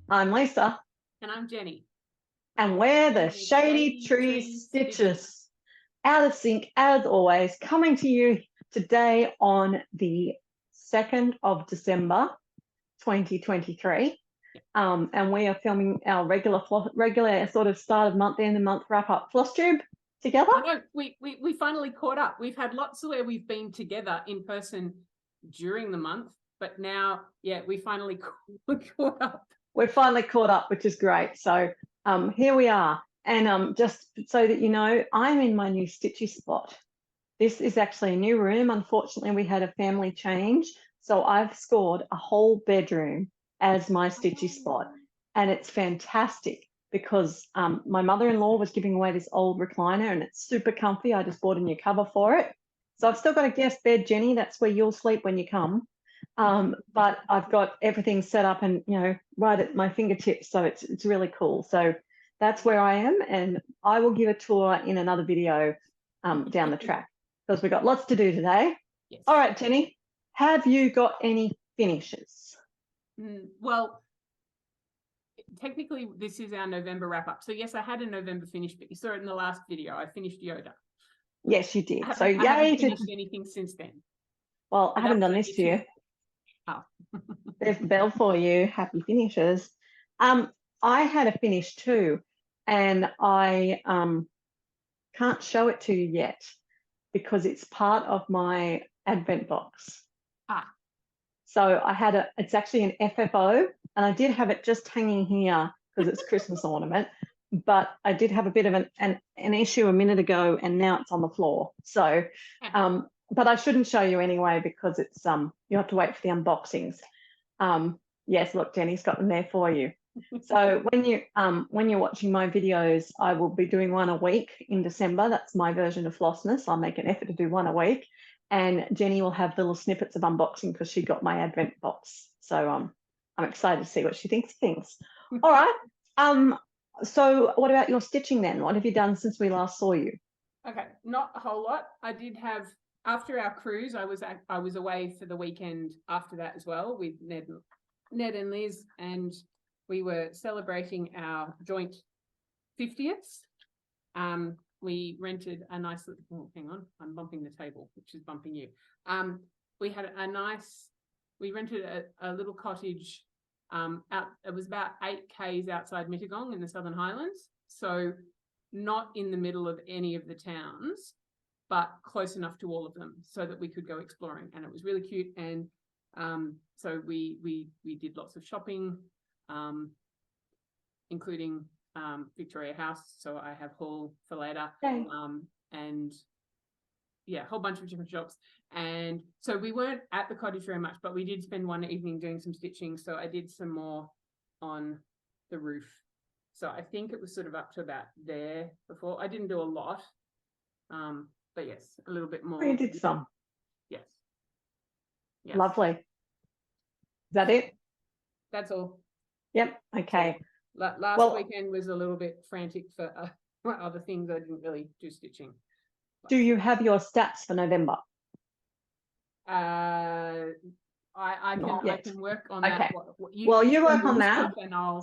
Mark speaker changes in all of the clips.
Speaker 1: I'm Lisa.
Speaker 2: And I'm Jenny.
Speaker 1: And we're the Shady Tree Stitches. Out of sync, as always, coming to you today on the 2nd of December, 2023. And we are filming our regular sort of start of month, end of month wrap-up Flosstube together.
Speaker 2: I know, we finally caught up. We've had lots where we've been together in person during the month, but now, yeah, we finally caught up.
Speaker 1: We're finally caught up, which is great. So here we are. And just so that you know, I'm in my new stitchy spot. This is actually a new room. Unfortunately, we had a family change. So I've scored a whole bedroom as my stitchy spot. And it's fantastic because my mother-in-law was giving away this old recliner and it's super comfy. I just bought a new cover for it. So I've still got a guest bed, Jenny. That's where you'll sleep when you come. But I've got everything set up and, you know, right at my fingertips. So it's really cool. So that's where I am. And I will give a tour in another video down the track because we've got lots to do today.
Speaker 2: Yes.
Speaker 1: All right, Jenny, have you got any finishes?
Speaker 2: Well, technically this is our November wrap up. So yes, I had a November finish, but you saw it in the last video. I finished Yoda.
Speaker 1: Yes, you did.
Speaker 2: I haven't finished
Speaker 1: to...
Speaker 2: anything since then.
Speaker 1: Well, I haven't done this to you.
Speaker 2: Oh.
Speaker 1: There's a bell for you. Happy finishes. I had a finish too, and I can't show it to you yet because it's part of my Advent box. So I had it's actually an FFO, and I did have it just hanging here because it's Christmas ornament, but I did have a bit of an issue a minute ago, and now it's on the floor. So, but I shouldn't show you anyway because it's you have to wait for the unboxings. Yes, look, Jenny's got them there for you. So when you're watching my videos, I will be doing one a week in December. That's my version of Flossness. I'll make an effort to do one a week. And Jenny will have little snippets of unboxing because she got my Advent box. So I'm excited to see what she thinks of things. All right. So what about your stitching then? What have you done since we last saw you?
Speaker 2: Okay, not a whole lot. I did have, after our cruise, I was away for the weekend after that as well with Ned and Liz, and we were celebrating our joint 50th. We rented a nice little, oh, hang on, I'm bumping the table, which is bumping you. We rented a little cottage it was about 8 k's outside Mittagong in the Southern Highlands. So not in the middle of any of the towns, but close enough to all of them so that we could go exploring. And it was really cute. And so we did lots of shopping, including Victoria House. So I have haul for later.
Speaker 1: Okay.
Speaker 2: And yeah, a whole bunch of different shops. And so we weren't at the cottage very much, but we did spend one evening doing some stitching. So I did some more on the roof. So I think it was sort of up to about there before. I didn't do a lot, but yes, a little bit more.
Speaker 1: Oh, you did some.
Speaker 2: Yes.
Speaker 1: Lovely. Is that it?
Speaker 2: That's all.
Speaker 1: Yep. Okay.
Speaker 2: So, last weekend was a little bit frantic for other things. I didn't really do stitching.
Speaker 1: Do you have your stats for November?
Speaker 2: I can work on that.
Speaker 1: You work on that. And I'll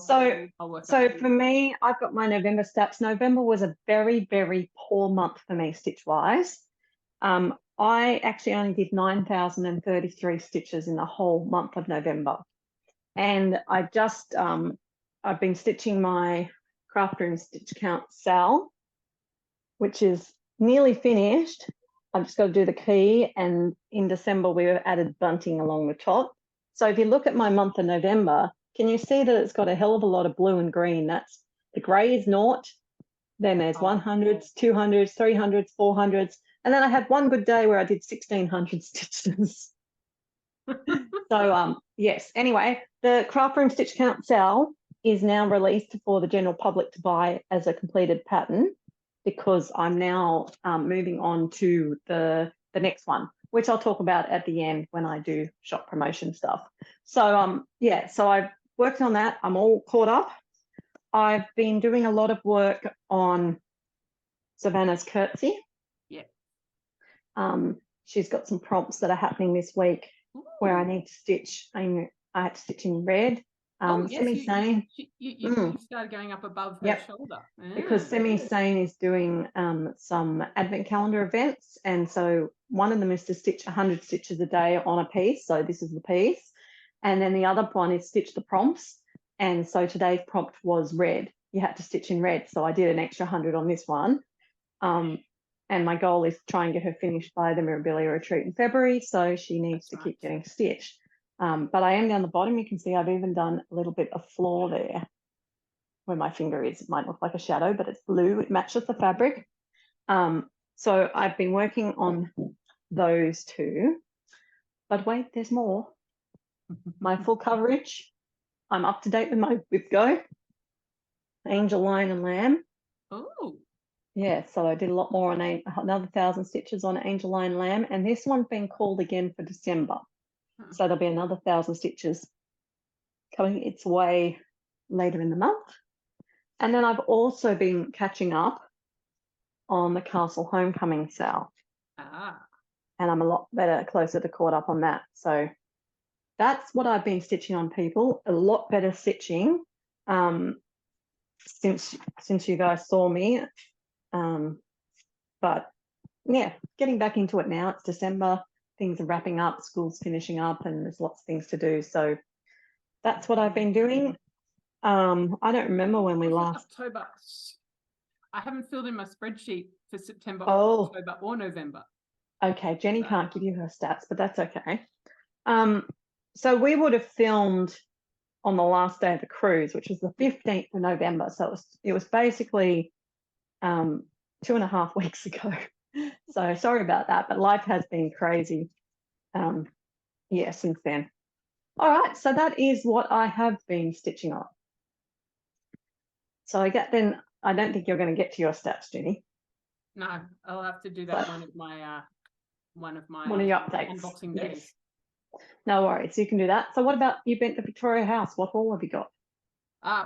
Speaker 1: work so for me, I've got my November stats. November was a very, very poor month for me stitch-wise. I actually only did 9,033 stitches in the whole month of November. And I just, I've been stitching my craft room stitch count Sal, which is nearly finished. I've just got to do the key, and in December we added bunting along the top. So if you look at my month of November, can you see that it's got a hell of a lot of blue and green? That's the grey is naught, then there's 100s, 200s, 300s, 400s, and then I had one good day where I did 1,600 stitches. So yes, anyway, the craft room stitch count cell is now released for the general public to buy as a completed pattern, because I'm now moving on to the next one, which I'll talk about at the end when I do shop promotion stuff. So yeah, so I've worked on that. I'm all caught up. I've been doing a lot of work on Savannah's curtsy.
Speaker 2: Yeah.
Speaker 1: She's got some prompts that are happening this week where I need to stitch. I had to stitch in red.
Speaker 2: Oh, yes,
Speaker 1: Semi Sane.
Speaker 2: you started going up above her
Speaker 1: Yep.
Speaker 2: shoulder.
Speaker 1: Because Semi Sane is doing some advent calendar events. And so one of them is to stitch 100 stitches a day on a piece. So this is the piece. And then the other one is stitch the prompts. And so today's prompt was red. You had to stitch in red. So I did an extra 100 on this one. And my goal is to try and get her finished by the Mirabilia retreat in February. So she needs to keep getting stitched. But I am down the bottom. You can see I've even done a little bit of floor there where my finger is. It might look like a shadow, but it's blue. It matches the fabric. So I've been working on those two. But wait, there's more. My full coverage. I'm up to date with my Go. Angel Lion and Lamb.
Speaker 2: Oh.
Speaker 1: Yeah, so I did a lot more on another 1,000 stitches on Angel Lion Lamb, and this one's been called again for December. So there'll be another 1,000 stitches coming its way later in the month. And then I've also been catching up on the Castle Homecoming sale. And I'm a lot better, closer to caught up on that. So that's what I've been stitching on, people. A lot better stitching since you guys saw me. But yeah, getting back into it now. It's December. Things are wrapping up. School's finishing up, and there's lots of things to do. So that's what I've been doing. I don't remember when we last.
Speaker 2: October. I haven't filled in my spreadsheet for September, October, or November.
Speaker 1: Okay, Jenny can't give you her stats, but that's okay. So we would have filmed on the last day of the cruise, which was the 15th of November. So it was basically 2.5 weeks ago. So sorry about that, but life has been crazy. Yeah, since then. All right, so that is what I have been stitching on. So I don't think you're going to get to your stats, Jenny.
Speaker 2: No, I'll have to do that one of my
Speaker 1: your updates.
Speaker 2: Unboxing days.
Speaker 1: Yes. No worries, you can do that. So what about you been to Victoria House? What haul have you got?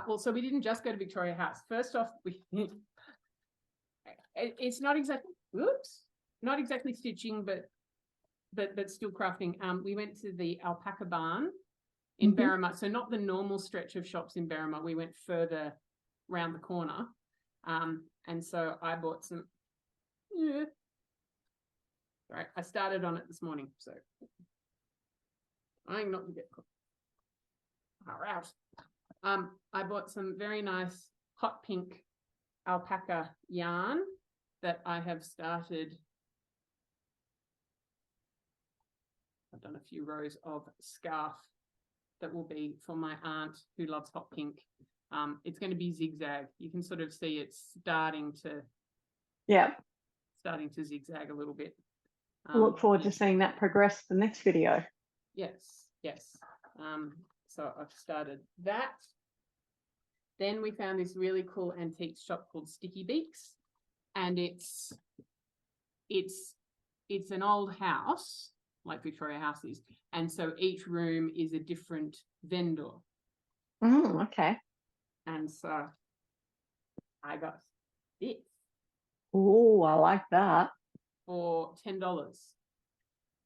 Speaker 2: Well, so we didn't just go to Victoria House. First off, it's not exactly stitching, but still crafting. We went to the alpaca barn in Berrima, so not the normal stretch of shops in Berrima. We went further round the corner, and so I bought some. Right, I started on it this morning, so trying not to get caught. All right. I bought some very nice hot pink alpaca yarn that I have started. I've done a few rows of scarf that will be for my aunt who loves hot pink. It's going to be zigzag. You can sort of see it's starting to zigzag a little bit.
Speaker 1: I look forward to seeing that progress the next video.
Speaker 2: Yes. So I've started that. Then we found this really cool antique shop called Sticky Beaks, and it's an old house like Victoria House is, and so each room is a different vendor.
Speaker 1: Okay.
Speaker 2: And so I got this.
Speaker 1: Oh, I like that.
Speaker 2: For $10.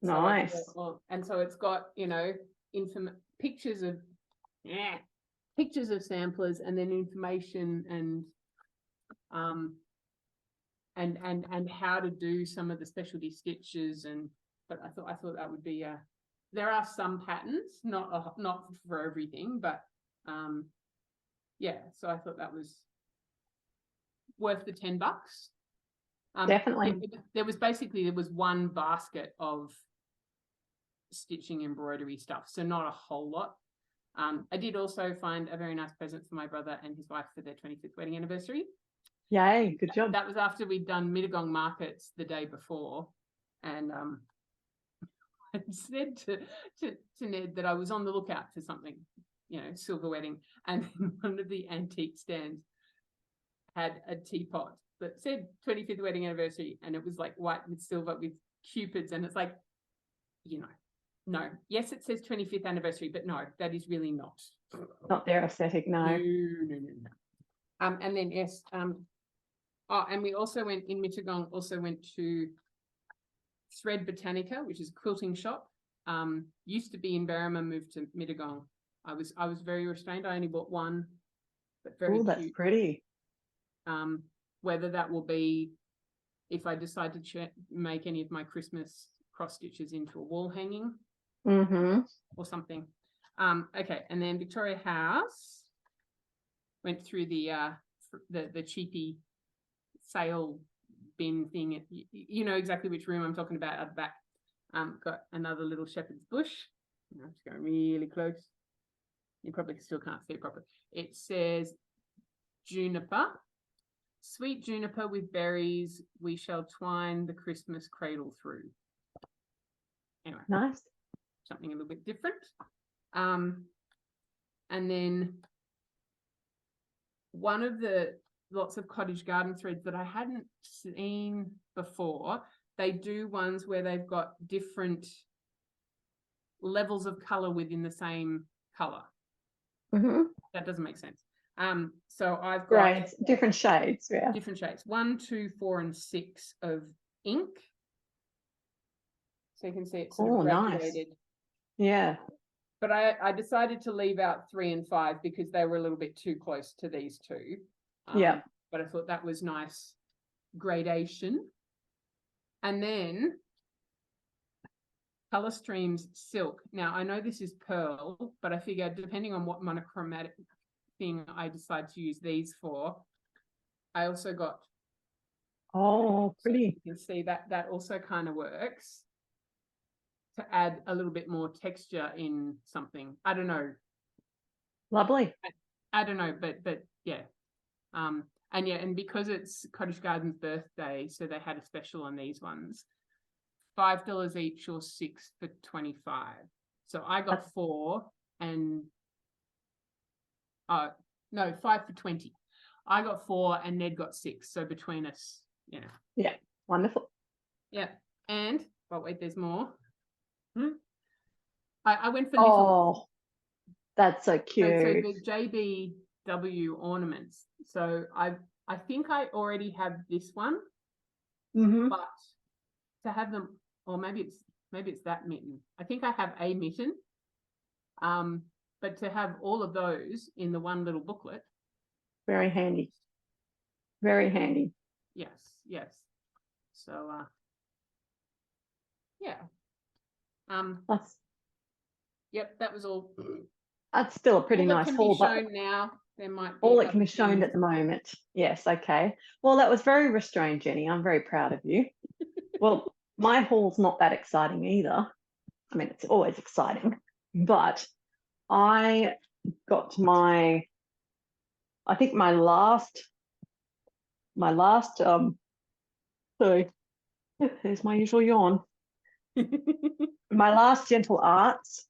Speaker 1: Nice.
Speaker 2: And so it's got, pictures of samplers, and then information and how to do some of the specialty stitches. But I thought that would be there are some patterns, not for everything, but so I thought that was worth the $10.
Speaker 1: Definitely.
Speaker 2: There was one basket of stitching embroidery stuff, so not a whole lot. I did also find a very nice present for my brother and his wife for their 25th wedding anniversary.
Speaker 1: Yay, good job.
Speaker 2: That was after we'd done Mittagong markets the day before, and I said to Ned that I was on the lookout for something, silver wedding, and one of the antique stands had a teapot that said 25th wedding anniversary, and it was like white with silver with cupids, and it's like, no, yes, it says 25th anniversary, but no, that is really not
Speaker 1: their aesthetic. No.
Speaker 2: And then yes, and we also went in Mittagong, to Thread Botanica, which is a quilting shop. Used to be in Berrima, moved to Mittagong, I was very restrained. I only bought one, but very
Speaker 1: Oh, that's
Speaker 2: cute.
Speaker 1: pretty.
Speaker 2: Whether that will be if I decide to make any of my Christmas cross stitches into a wall hanging or something. Okay, and then Victoria House went through the cheapy sale bin thing. You know exactly which room I'm talking about at the back. Got another little shepherd's bush. I'm just going really close. You probably still can't see it properly. It says juniper. Sweet juniper with berries, we shall twine the Christmas cradle through. Anyway,
Speaker 1: Nice.
Speaker 2: Something a little bit different. And then one of the lots of cottage garden threads that I hadn't seen before, they do ones where they've got different levels of color within the same color. That doesn't make sense. So I've got
Speaker 1: different shades, yeah.
Speaker 2: Different shades. 1, 2, 4, and 6 of ink. So you can see it's sort of graduated.
Speaker 1: Nice. Yeah.
Speaker 2: But I decided to leave out 3 and 5 because they were a little bit too close to these two.
Speaker 1: Yeah.
Speaker 2: But I thought that was nice gradation. And then Color Streams Silk. Now, I know this is pearl, but I figure depending on what monochromatic thing I decide to use these for, I also got...
Speaker 1: Oh, pretty.
Speaker 2: So you can see that also kind of works to add a little bit more texture in something. I don't know.
Speaker 1: Lovely.
Speaker 2: I don't know, but yeah. And because it's Cottage Garden's birthday, so they had a special on these ones. $5 each or 6 for 25. So I got 4 and no, 5 for 20. I got 4 and Ned got 6. So between us,
Speaker 1: Yeah, wonderful.
Speaker 2: Yeah. And wait, there's more. I went for little.
Speaker 1: That's so cute.
Speaker 2: So the JBW ornaments. So I think I already have this one, but to have them, or maybe it's that mitten. I think I have a mitten, but to have all of those in the one little booklet.
Speaker 1: Very handy. Very handy.
Speaker 2: Yes. So yeah. Yep, that was all.
Speaker 1: That's still a pretty nice haul.
Speaker 2: All that can be shown now. There might be
Speaker 1: all that can be shown at the moment. Yes, okay. Well, that was very restrained, Jenny. I'm very proud of you. Well, my haul's not that exciting either. I mean, it's always exciting, but I got I think my last sorry, there's my usual yawn. My last Gentle Arts.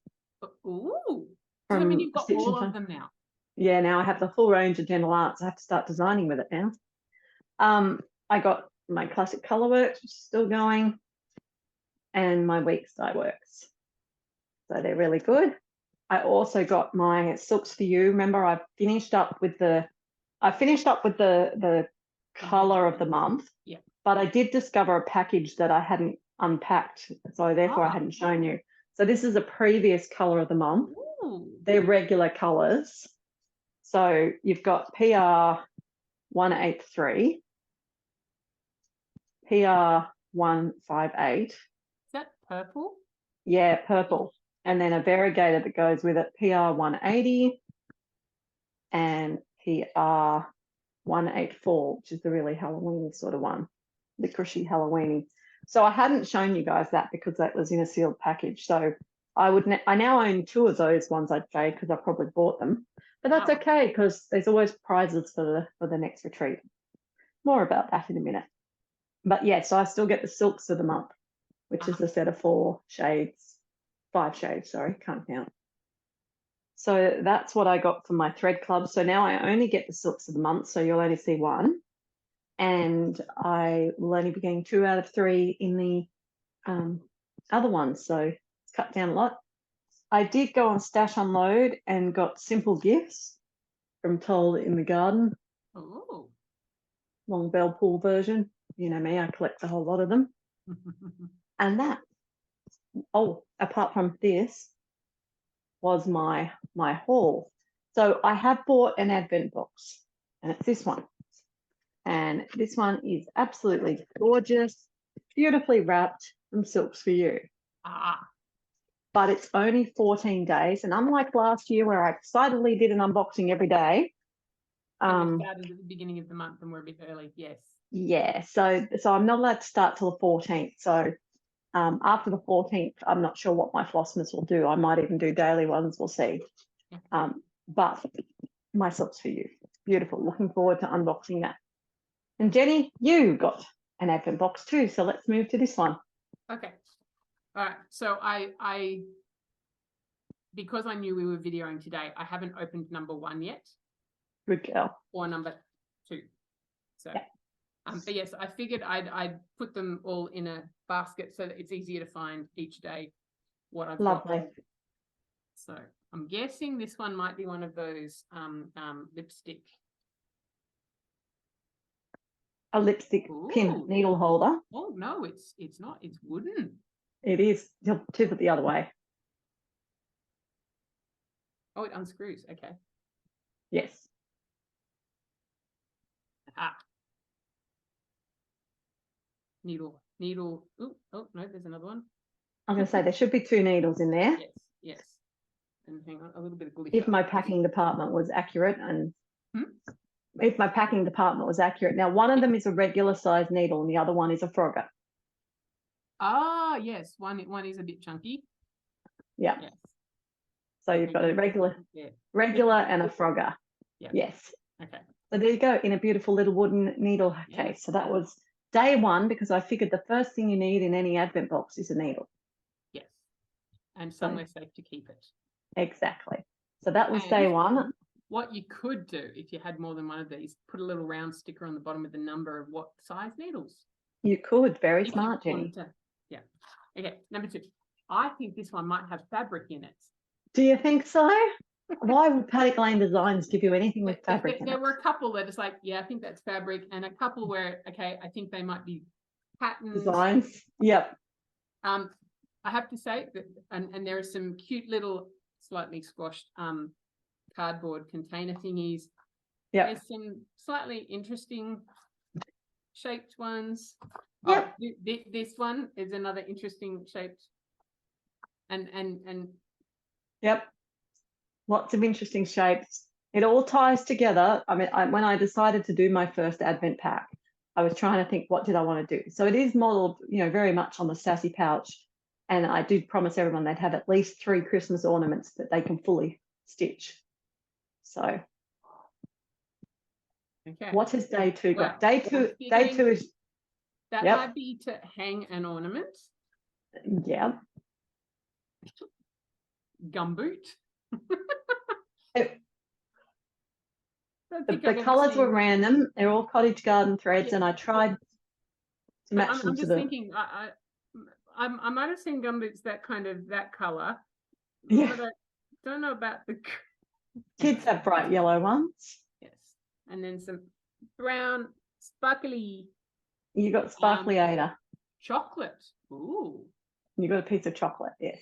Speaker 2: Ooh. Does that mean you've got all of them now?
Speaker 1: Yeah, now I have the full range of Gentle Arts. I have to start designing with it now. I got my Classic Colourworks, which is still going, and my Weeks Dye Works. So they're really good. I also got my Silks for You. Remember, I finished up with the colour of the month.
Speaker 2: Yeah.
Speaker 1: But I did discover a package that I hadn't unpacked, so therefore I hadn't shown you. So this is a previous colour of the month.
Speaker 2: Ooh.
Speaker 1: They're regular colours. So you've got PR 183, PR 158. Is
Speaker 2: that purple?
Speaker 1: Yeah, purple. And then a variegated that goes with it, PR 180 and PR 184, which is the really Halloween sort of one, licoricey Halloweeny. So I hadn't shown you guys that because that was in a sealed package. So I now own 2 of those ones, I'd say, because I probably bought them. But that's okay because there's always prizes for the next retreat. More about that in a minute. But yeah, so I still get the Silks of the month, which is a set of 5 shades, sorry, can't count. So that's what I got for my thread club. So now I only get the Silks of the month, so you'll only see 1. And I will only be getting 2 out of 3 in the other ones. So it's cut down a lot. I did go on Stash Unload and got simple gifts from Toll in the Garden.
Speaker 2: Oh.
Speaker 1: Long bell pull version. You know me, I collect a whole lot of them. And that. Oh, apart from this, was my haul. So I have bought an advent box, and it's this one. And this one is absolutely gorgeous, beautifully wrapped from Silks for You. But it's only 14 days. And unlike last year where I excitedly did an unboxing every day.
Speaker 2: We started at the beginning of the month and we're a bit early, yes.
Speaker 1: Yeah, so I'm not allowed to start till the 14th. So after the 14th, I'm not sure what my Flossmas will do. I might even do daily ones, we'll see. But my Silks for You, beautiful. Looking forward to unboxing that. And Jenny, you got an advent box too, so let's move to this one.
Speaker 2: Okay. All right. So I because I knew we were videoing today, I haven't opened number 1 yet.
Speaker 1: Good girl.
Speaker 2: Or number 2. So yeah. But yes, I figured I'd put them all in a basket so that it's easier to find each day what I've
Speaker 1: Lovely.
Speaker 2: got. So I'm guessing this one might be one of those lipstick.
Speaker 1: A lipstick pin needle holder.
Speaker 2: Oh no, it's not. It's wooden.
Speaker 1: It is. Tip it the other way.
Speaker 2: Oh, it unscrews. Okay.
Speaker 1: Yes.
Speaker 2: Needle. Oh no, there's another one.
Speaker 1: I'm going to say there should be 2 needles in there.
Speaker 2: Yes. And hang on, a little bit of glitter.
Speaker 1: If my packing department was accurate, and if my packing department was accurate. Now, one of them is a regular size needle, and the other one is a Frogger.
Speaker 2: Ah, yes. One is a bit chunky.
Speaker 1: Yeah.
Speaker 2: Yes.
Speaker 1: So you've got a regular and a Frogger.
Speaker 2: Yeah.
Speaker 1: Yes.
Speaker 2: Okay.
Speaker 1: So there you go, in a beautiful little wooden needle case. So that was day 1, because I figured the first thing you need in any advent box is a needle.
Speaker 2: Yes. And somewhere safe to keep it.
Speaker 1: Exactly. So that was day 1.
Speaker 2: What you could do if you had more than one of these, put a little round sticker on the bottom with the number of what size needles.
Speaker 1: You could. Very smart, Jenny.
Speaker 2: Yeah. Okay. Number 2. I think this one might have fabric in it.
Speaker 1: Do you think so? Why would Paddock Lane Designs give you anything with fabric in it?
Speaker 2: There were a couple that it's like, yeah, I think that's fabric, and a couple where, okay, I think they might be patterns.
Speaker 1: Designs. Yep.
Speaker 2: I have to say that, and there are some cute little, slightly squashed cardboard container thingies.
Speaker 1: Yeah.
Speaker 2: There's some slightly interesting shaped ones.
Speaker 1: Yep.
Speaker 2: Oh, this one is another interesting shaped. And
Speaker 1: yep. Lots of interesting shapes. It all ties together. I mean, when I decided to do my first advent pack, I was trying to think, what did I want to do? So it is modeled, very much on the Sassy pouch. And I did promise everyone they'd have at least 3 Christmas ornaments that they can fully stitch. So
Speaker 2: okay.
Speaker 1: What has day 2 got? Day two is
Speaker 2: that might be to hang an ornament.
Speaker 1: Yeah.
Speaker 2: Gumboot.
Speaker 1: The colours were random. They're all cottage garden threads, and I tried to match them
Speaker 2: I'm
Speaker 1: to
Speaker 2: just
Speaker 1: the.
Speaker 2: thinking, I might have seen gumboots that colour.
Speaker 1: Yeah.
Speaker 2: But I don't know about the
Speaker 1: Kids have bright yellow ones.
Speaker 2: Yes, and then some brown sparkly.
Speaker 1: You got sparkly Ada.
Speaker 2: Chocolate. Ooh.
Speaker 1: You got a piece of chocolate. Yes.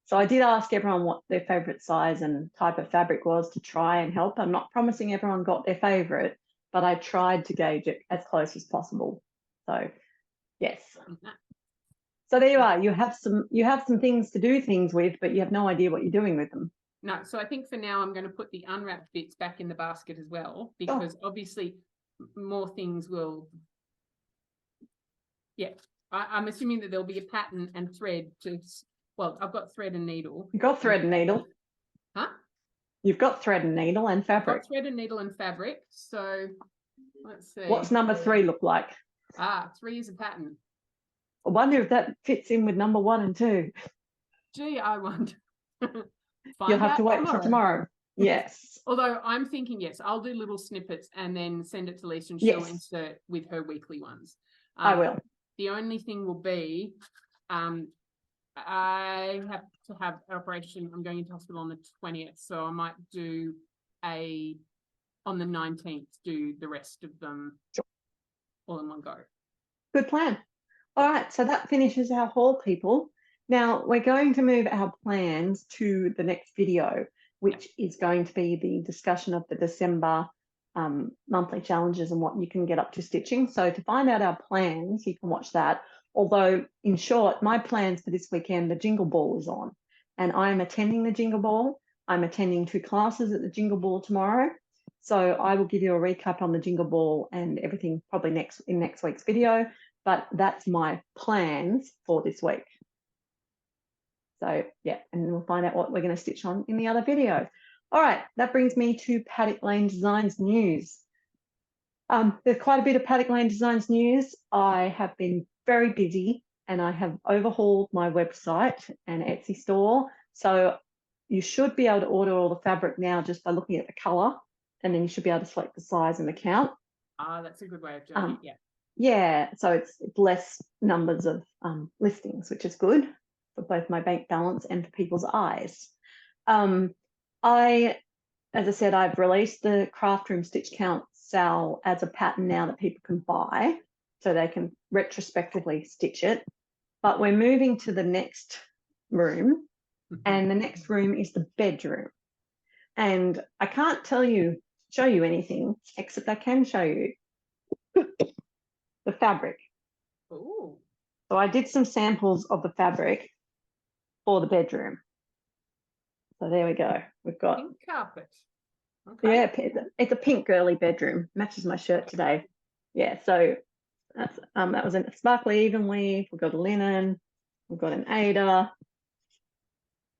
Speaker 1: So I did ask everyone what their favourite size and type of fabric was to try and help. I'm not promising everyone got their favourite, but I tried to gauge it as close as possible. So, yes. So there you are. You have some things to do things with, but you have no idea what you're doing with them.
Speaker 2: No, so I think for now I'm going to put the unwrapped bits back in the basket as well, because obviously more things will. Yeah, I'm assuming that there'll be a pattern and thread to. Well, I've got thread and needle.
Speaker 1: You've got thread and needle.
Speaker 2: Huh?
Speaker 1: You've got thread and needle and fabric.
Speaker 2: I've got thread and needle and fabric. So let's see.
Speaker 1: What's number 3 look like?
Speaker 2: 3 is a pattern.
Speaker 1: I wonder if that fits in with number 1 and 2.
Speaker 2: Gee, I wonder.
Speaker 1: You'll have to wait till tomorrow. Yes.
Speaker 2: Although I'm thinking, yes, I'll do little snippets and then send it to Lisa and she'll insert with her weekly ones.
Speaker 1: I will.
Speaker 2: The only thing will be, I have to have an operation. I'm going into hospital on the 20th, so I might do on the 19th, do the rest of them all in one go.
Speaker 1: Good plan. All right, so that finishes our haul, people. Now we're going to move our plans to the next video, which is going to be the discussion of the December monthly challenges and what you can get up to stitching. So to find out our plans, you can watch that. Although in short, my plans for this weekend, the Jingle Ball is on, and I'm attending the Jingle Ball. I'm attending 2 classes at the Jingle Ball tomorrow. So I will give you a recap on the Jingle Ball and everything probably in next week's video, but that's my plans for this week. So yeah, and we'll find out what we're going to stitch on in the other video. All right, that brings me to Paddock Lane Designs news. There's quite a bit of Paddock Lane Designs news. I have been very busy and I have overhauled my website and Etsy store. So you should be able to order all the fabric now just by looking at the color, and then you should be able to select the size and the count.
Speaker 2: That's a good way of doing it, yeah.
Speaker 1: Yeah, so it's less numbers of listings, which is good for both my bank balance and for people's eyes. As I said, I've released the Craft Room Stitch Count Sal as a pattern now that people can buy, so they can retrospectively stitch it. But we're moving to the next room, and the next room is the bedroom. And I can't show you anything, except I can show you the fabric.
Speaker 2: Ooh.
Speaker 1: So I did some samples of the fabric for the bedroom. So there we go. We've got
Speaker 2: pink carpet. Okay.
Speaker 1: Yeah, it's a pink girly bedroom. Matches my shirt today. Yeah, so that's that was a sparkly even weave. We've got a linen. We've got an Ada.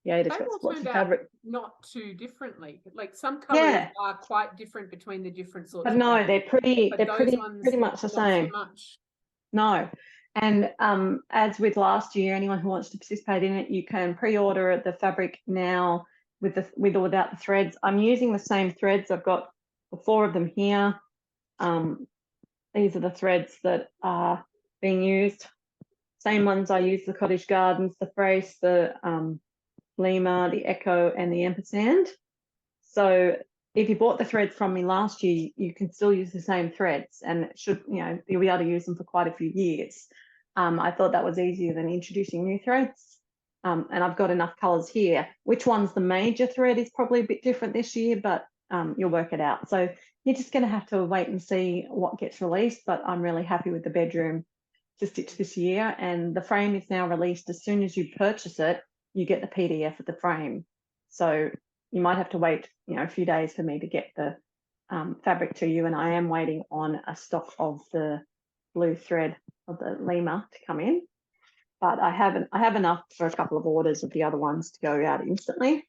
Speaker 1: The Ada's got lots of fabric.
Speaker 2: Not too differently. Like some colours are quite different between the different sorts.
Speaker 1: But no, they're pretty much the same.
Speaker 2: So much.
Speaker 1: No. And as with last year, anyone who wants to participate in it, you can pre-order the fabric now with or without the threads. I'm using the same threads. I've got the 4 of them here. These are the threads that are being used. Same ones I use: the Cottage Gardens, the Frace, the Lima, the Echo, and the Ampersand. So if you bought the threads from me last year, you can still use the same threads, and you'll be able to use them for quite a few years. I thought that was easier than introducing new threads. And I've got enough colours here. Which one's the major thread is probably a bit different this year, but you'll work it out. So you're just going to have to wait and see what gets released, but I'm really happy with the bedroom to stitch this year. And the frame is now released. As soon as you purchase it, you get the PDF of the frame. So you might have to wait, a few days for me to get the fabric to you. And I am waiting on a stock of the blue thread of the Lima to come in. But I have enough for a couple of orders of the other ones to go out instantly.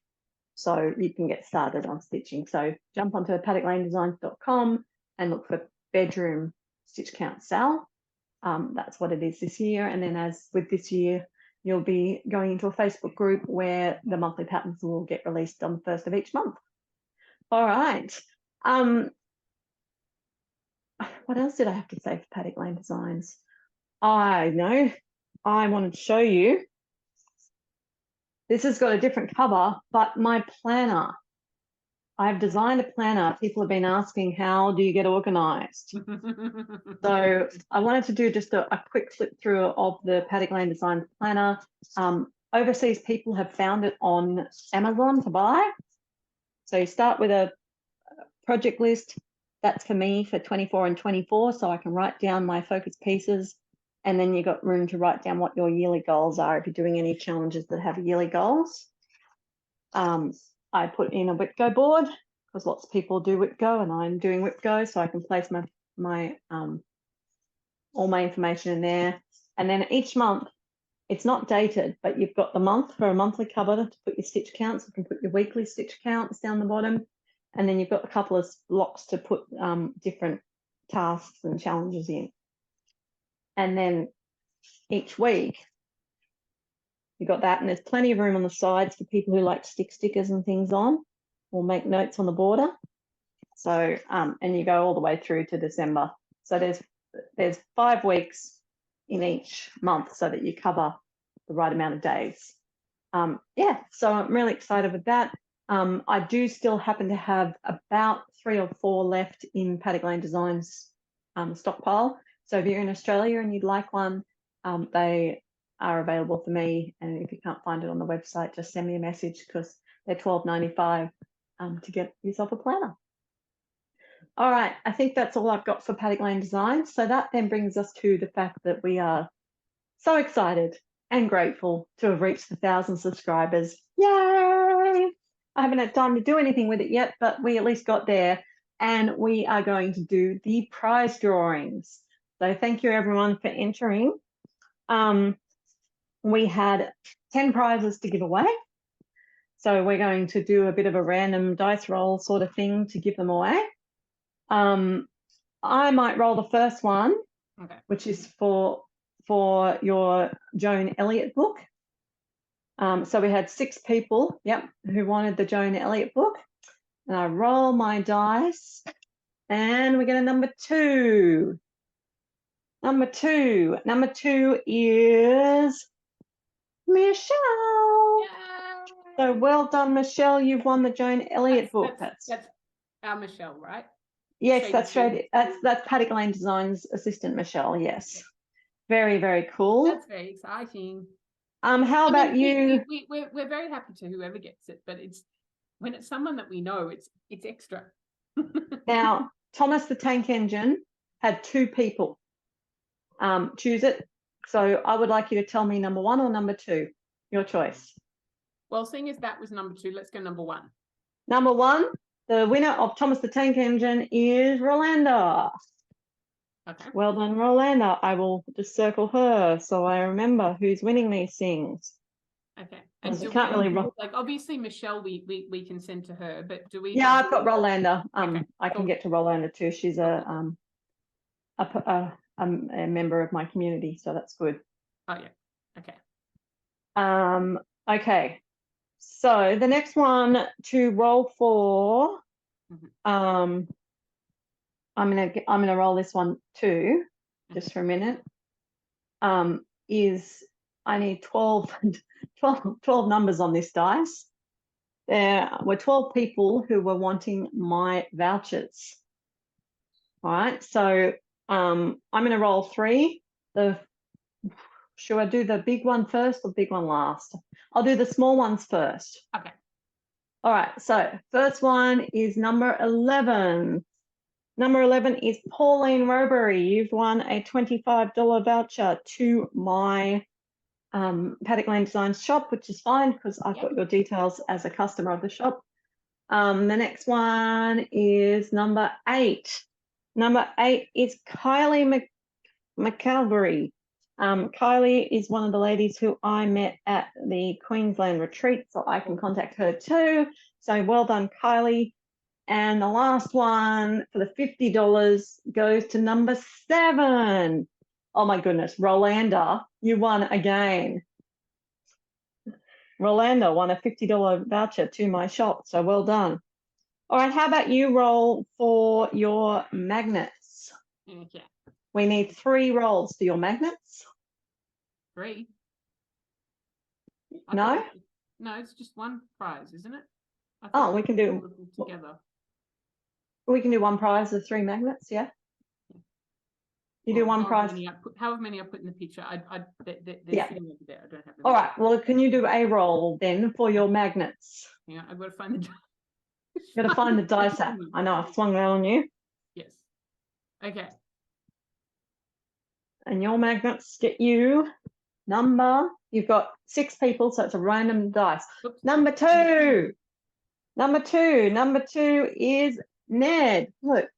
Speaker 1: So you can get started on stitching. So jump onto paddocklanedesigns.com and look for bedroom stitch count Sal. That's what it is this year. And then as with this year, you'll be going into a Facebook group where the monthly patterns will get released on the 1st of each month. All right. What else did I have to say for Paddock Lane Designs? I wanted to show you. This has got a different cover, but my planner. I've designed a planner. People have been asking, how do you get organised? So I wanted to do just a quick flip through of the Paddock Lane Designs planner. Overseas people have found it on Amazon to buy. So you start with a project list. That's for me for 24 and 24, so I can write down my focus pieces. And then you've got room to write down what your yearly goals are if you're doing any challenges that have yearly goals. I put in a WIPGO board because lots of people do WIPGO, and I'm doing WIPGO, so I can place my all my information in there. And then each month, it's not dated, but you've got the month for a monthly cover to put your stitch counts. You can put your weekly stitch counts down the bottom. And then you've got a couple of blocks to put different tasks and challenges in. And then each week, you've got that, and there's plenty of room on the sides for people who like to stick stickers and things on or make notes on the border. So, and you go all the way through to December. So there's 5 weeks in each month so that you cover the right amount of days. Yeah, so I'm really excited with that. I do still happen to have about 3 or 4 left in Paddock Lane Designs stockpile. So if you're in Australia and you'd like one, they are available for me. And if you can't find it on the website, just send me a message because they're $12.95 to get yourself a planner. All right, I think that's all I've got for Paddock Lane Design. So that then brings us to the fact that we are so excited and grateful to have reached 1,000 subscribers. Yay! I haven't had time to do anything with it yet, but we at least got there, and we are going to do the prize drawings. So thank you everyone for entering. We had 10 prizes to give away. So we're going to do a bit of a random dice roll sort of thing to give them away. I might roll the first one,
Speaker 2: Okay.
Speaker 1: which is for your Joan Elliott book. So we had 6 people, who wanted the Joan Elliott book. And I roll my dice, and we get a number 2. Number two is Michelle.
Speaker 2: Yay!
Speaker 1: So well done, Michelle. You've won the Joan Elliott book.
Speaker 2: That's our Michelle, right?
Speaker 1: Yes, that's right. That's Paddock Lane Design's assistant, Michelle. Yes, very, very cool.
Speaker 2: That's very exciting.
Speaker 1: How about you?
Speaker 2: We're very happy to whoever gets it, but it's when it's someone that we know, it's extra.
Speaker 1: Now, Thomas the Tank Engine had 2 people choose it. So I would like you to tell me number 1 or number 2, your choice.
Speaker 2: Well, seeing as that was number 2, let's go number 1.
Speaker 1: Number 1, the winner of Thomas the Tank Engine is Rolanda.
Speaker 2: Okay.
Speaker 1: Well done, Rolanda. I will just circle her so I remember who's winning these things.
Speaker 2: Okay. And
Speaker 1: I can't really
Speaker 2: like obviously Michelle we can send to her, but do we?
Speaker 1: Yeah, I've got Rolanda.
Speaker 2: Okay,
Speaker 1: I can get to Rolanda too. She's a member of my community, so that's good.
Speaker 2: Oh yeah. Okay.
Speaker 1: Okay. So the next one to roll for, I'm gonna roll this one too, just for a minute. Is I need 12 numbers on this dice. There were 12 people who were wanting my vouchers. All right, so I'm going to roll 3. Should I do the big one first or big one last? I'll do the small ones first.
Speaker 2: Okay.
Speaker 1: All right, so first one is number 11. Number 11 is Pauline Robury. You've won a $25 voucher to my Paddock Lane Design shop, which is fine because I've got your details as a customer of the shop. The next one is number 8. Number 8 is Kylie McCalvary. Kylie is one of the ladies who I met at the Queensland retreat, so I can contact her too. So well done, Kylie. And the last one for the $50 goes to number 7. Oh my goodness, Rolanda, you won again. Rolanda won a $50 voucher to my shop, so well done. All right, how about you roll for your magnets?
Speaker 2: Okay.
Speaker 1: We need 3 rolls for your magnets.
Speaker 2: 3?
Speaker 1: No?
Speaker 2: No, it's just one prize, isn't it?
Speaker 1: Oh, we can do
Speaker 2: together.
Speaker 1: We can do one prize of 3 magnets, yeah? You do one prize.
Speaker 2: However many I put in the picture. They're
Speaker 1: Yeah.
Speaker 2: sitting over there. I don't have them.
Speaker 1: All right, well, can you do a roll then for your magnets?
Speaker 2: Yeah, I've got to find the
Speaker 1: You've got to find the dice app. I know, I've swung that on you.
Speaker 2: Yes. Okay.
Speaker 1: And your magnets get you you've got 6 people, so it's a random dice.
Speaker 2: Oops.
Speaker 1: Number 2. Number 2 is Ned. Look.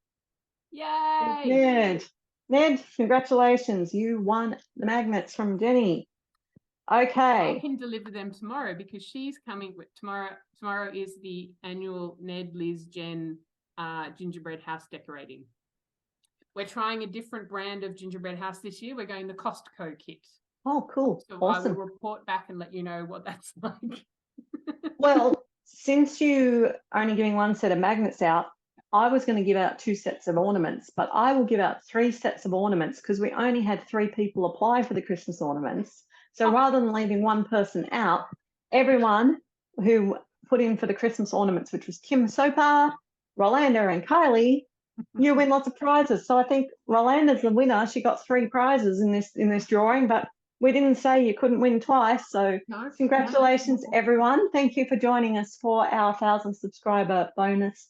Speaker 2: Yay!
Speaker 1: Ned, congratulations. You won the magnets from Jenny. Okay.
Speaker 2: I can deliver them tomorrow because she's coming tomorrow. Tomorrow is the annual Ned, Liz, Jen gingerbread house decorating. We're trying a different brand of gingerbread house this year. We're going the Costco kit.
Speaker 1: Oh, cool.
Speaker 2: So
Speaker 1: awesome.
Speaker 2: I will report back and let you know what that's like.
Speaker 1: Well, since you are only giving 1 set of magnets out, I was going to give out 2 sets of ornaments, but I will give out 3 sets of ornaments because we only had 3 people apply for the Christmas ornaments. So rather than leaving one person out, everyone who put in for the Christmas ornaments, which was Kim Soper, Rolanda and Kylie, you win lots of prizes. So I think Rolanda's the winner. She got 3 prizes in this drawing, but we didn't say you couldn't win twice. So
Speaker 2: No.
Speaker 1: congratulations, everyone. Thank you for joining us for our 1,000 subscriber bonus.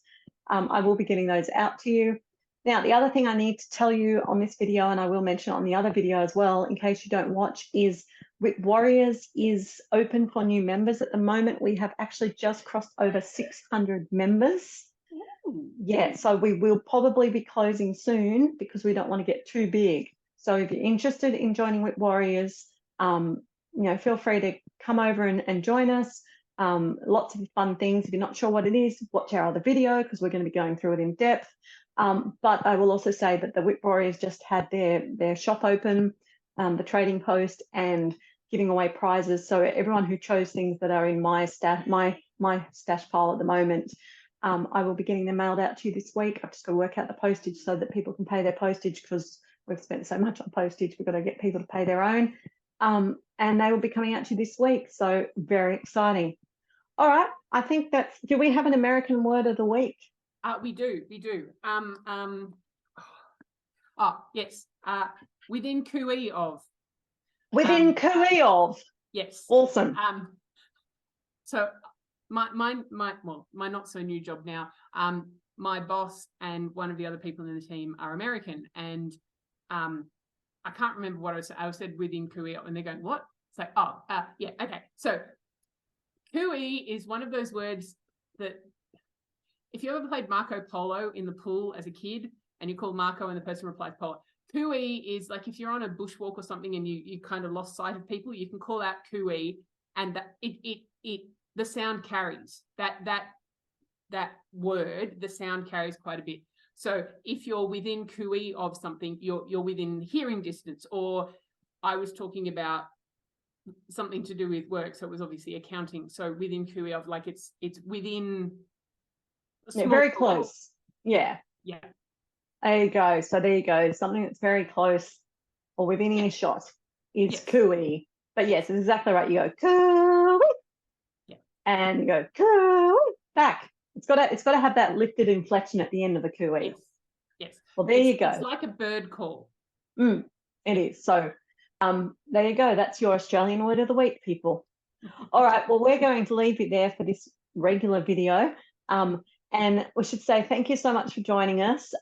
Speaker 1: I will be getting those out to you. Now, the other thing I need to tell you on this video, and I will mention it on the other video as well, in case you don't watch, is Whip Warriors is open for new members. At the moment, we have actually just crossed over 600 members.
Speaker 2: Ooh.
Speaker 1: Yeah, so we will probably be closing soon because we don't want to get too big. So if you're interested in joining Whip Warriors, feel free to come over and join us. Lots of fun things. If you're not sure what it is, watch our other video because we're going to be going through it in depth. But I will also say that the Whip Warriors just had their shop open, the trading post, and giving away prizes. So everyone who chose things that are in my stash pile at the moment, I will be getting them mailed out to you this week. I've just got to work out the postage so that people can pay their postage because we've spent so much on postage. We've got to get people to pay their own. And they will be coming out to you this week. So very exciting. All right. I think do we have an American word of the week?
Speaker 2: We do. Yes. Within cooey of.
Speaker 1: Within cooey of.
Speaker 2: Yes.
Speaker 1: Awesome.
Speaker 2: So my not so new job now. My boss and one of the other people in the team are American, and I can't remember what I said. I said within cooey of, and they're going, what? It's like, yeah, okay. So cooey is one of those words that, if you ever played Marco Polo in the pool as a kid and you call Marco and the person replies Polo, cooey is like if you're on a bushwalk or something and you kind of lost sight of people, you can call out cooey, and that the sound carries that word, the sound carries quite a bit. So if you're within cooey of something, you're within hearing distance. Or I was talking about something to do with work, so it was obviously accounting. So within cooey of, like it's within.
Speaker 1: Very close. Yeah.
Speaker 2: Yeah.
Speaker 1: There you go. So there you go. Something that's very close or within earshot is cooey. But yes, it's exactly right. You go cooey.
Speaker 2: Yeah.
Speaker 1: And you go cooey back. It's got to have that lifted inflection at the end of the cooey.
Speaker 2: Yes.
Speaker 1: Well, there you go.
Speaker 2: It's like a bird call.
Speaker 1: It is. So there you go. That's your Australian word of the week, people. All right. Well, we're going to leave it there for this regular video. And we should say thank you so much for joining us.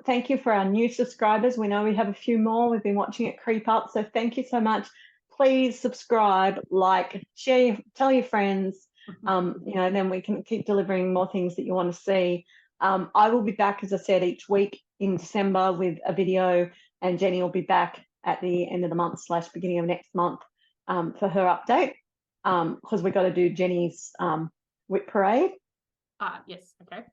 Speaker 1: Thank you for our new subscribers. We know we have a few more. We've been watching it creep up. So thank you so much. Please subscribe, like, share, tell your friends. Then we can keep delivering more things that you want to see. I will be back, as I said, each week in December with a video, and Jenny will be back at the end of the month / beginning of next month for her update, because we've got to do Jenny's whip parade.
Speaker 2: Yes, okay.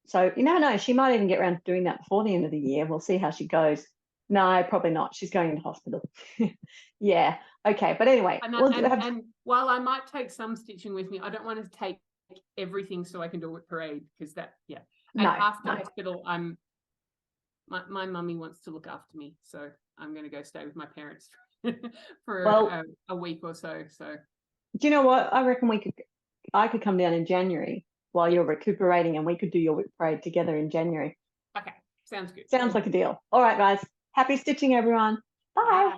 Speaker 1: So you never know, she might even get around to doing that before the end of the year. We'll see how she goes. No, probably not. She's going into hospital. Yeah. Okay. But anyway.
Speaker 2: And while I might take some stitching with me, I don't want to take everything so I can do a whip parade, because that, yeah. And after hospital, my mummy wants to look after me. So I'm going to go stay with my parents for a week or so. So
Speaker 1: do you know what? I reckon I could come down in January while you're recuperating, and we could do your whip parade together in January.
Speaker 2: Okay. Sounds good.
Speaker 1: Sounds like a deal. All right, guys. Happy stitching, everyone. Bye.